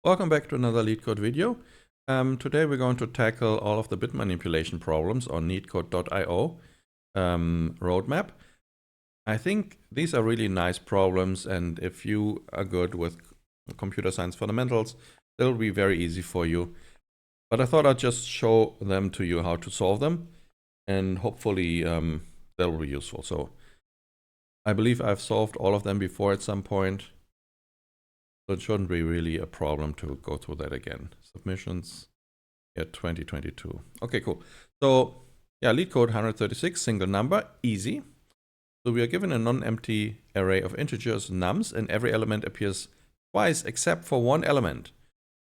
Welcome back to another LeetCode video. Today we're going to tackle all of the bit manipulation problems on LeetCode.io roadmap. I think these are really nice problems, and if you are good with computer science fundamentals, they'll be very easy for you. But I thought I'd just show them to you how to solve them, and hopefully they'll be useful. So I believe I've solved all of them before at some point. So it shouldn't be really a problem to go through that again. Submissions at 2022. Okay, cool. So yeah, LeetCode 136, single number, easy. So we are given a non-empty array of integers, nums, and every element appears twice except for one element.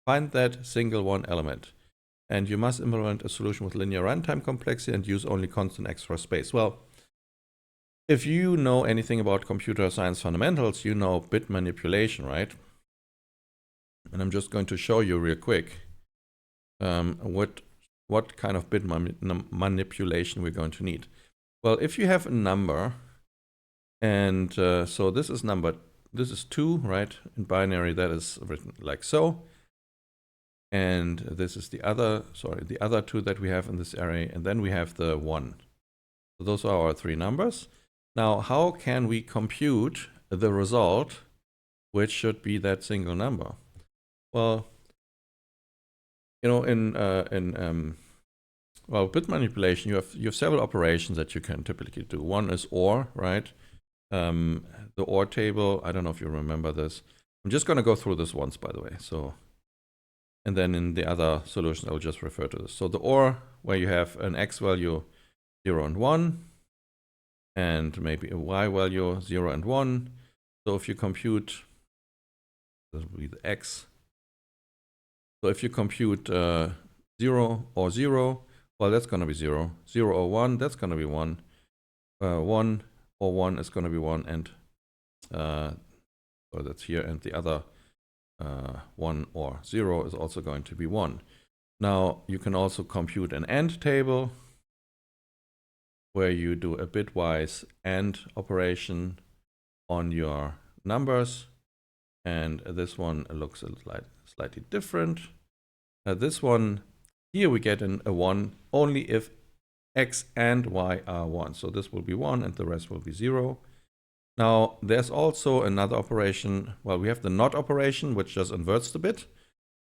Find that single one element. And you must implement a solution with linear runtime complexity and use only constant extra space. Well, if you know anything about computer science fundamentals, you know bit manipulation, right? And I'm just going to show you real quick what kind of bit manipulation we're going to need. Well, if you have a number, and so this is 2, right? In binary, that is written like so. And this is the other 2 that we have in this array, and then we have the 1. So those are our 3 numbers. Now, how can we compute the result, which should be that single number? Well, you know, well, bit manipulation, you have several operations that you can typically do. One is OR, right? The OR table, I don't know if you remember this. I'm just going to go through this once, by the way. So, and then in the other solution, I'll just refer to this. So the OR, where you have an X value 0 and 1, and maybe a Y value 0 and 1. So if you compute, this will be the X. So if you compute 0 or 0, well, that's going to be 0. 0 or 1, that's going to be 1. 1 or 1 is going to be 1, and so that's here, and the other 1 or 0 is also going to be 1. Now, you can also compute an AND table, where you do a bitwise AND operation on your numbers, and this one looks a slightly different. This one, here we get a 1 only if X and Y are 1. So this will be 1 and the rest will be 0. Now there's also another operation. Well, we have the NOT operation, which just inverts the bit.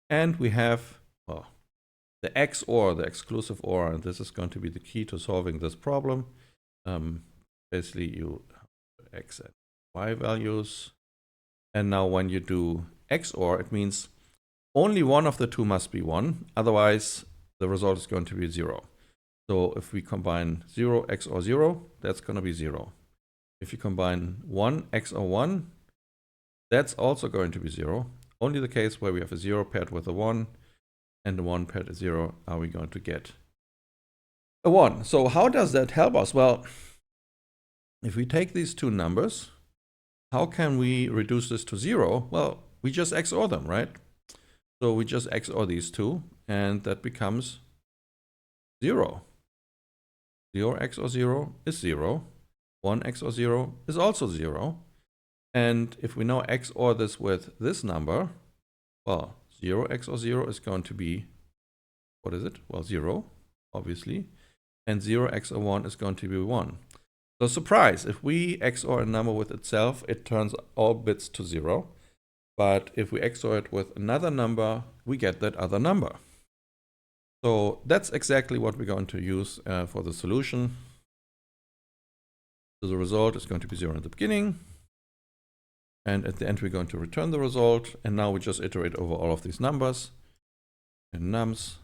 And we have the XOR, the exclusive OR, and this is going to be the key to solving this problem. Basically, you have X and Y values. And now when you do XOR, it means only one of the 2 must be 1. Otherwise, the result is going to be 0. So if we combine 0 XOR 0, that's going to be 0. If you combine 1 XOR 1, that's also going to be 0. Only the case where we have a 0 paired with a 1 and a 1 paired with 0 are we going to get a 1. So how does that help us? Well, if we take these 2 numbers, how can we reduce this to 0? Well, we just XOR them, right? So we just XOR these 2, and that becomes 0. 0 XOR 0 is 0. 1 XOR 0 is also 0. And if we now XOR this with this number, well, 0 XOR 0 is going to be, what is it? Well, 0, obviously. And 0 XOR 1 is going to be 1. So surprise, if we XOR a number with itself, it turns all bits to 0. But if we XOR it with another number, we get that other number. So that's exactly what we're going to use for the solution. So the result is going to be 0 at the beginning. And at the end, we're going to return the result. And now we just iterate over all of these numbers and nums.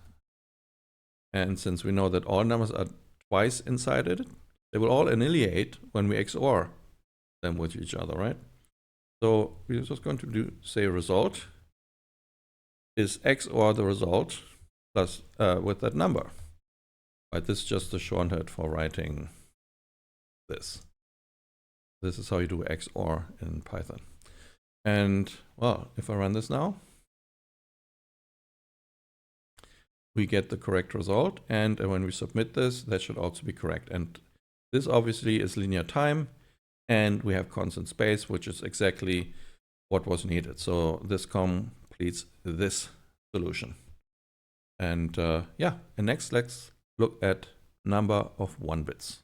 And since we know that all numbers are twice inside it, they will all annihilate when we XOR them with each other, right? So we're just going to say result is XOR the result plus with that number. Right, this is just the shorthand for writing this. This is how you do XOR in Python. And well, if I run this now, we get the correct result. And when we submit this, that should also be correct. And this obviously is linear time. And we have constant space, which is exactly what was needed. So this completes this solution. And yeah, and next let's look at number of 1 bits.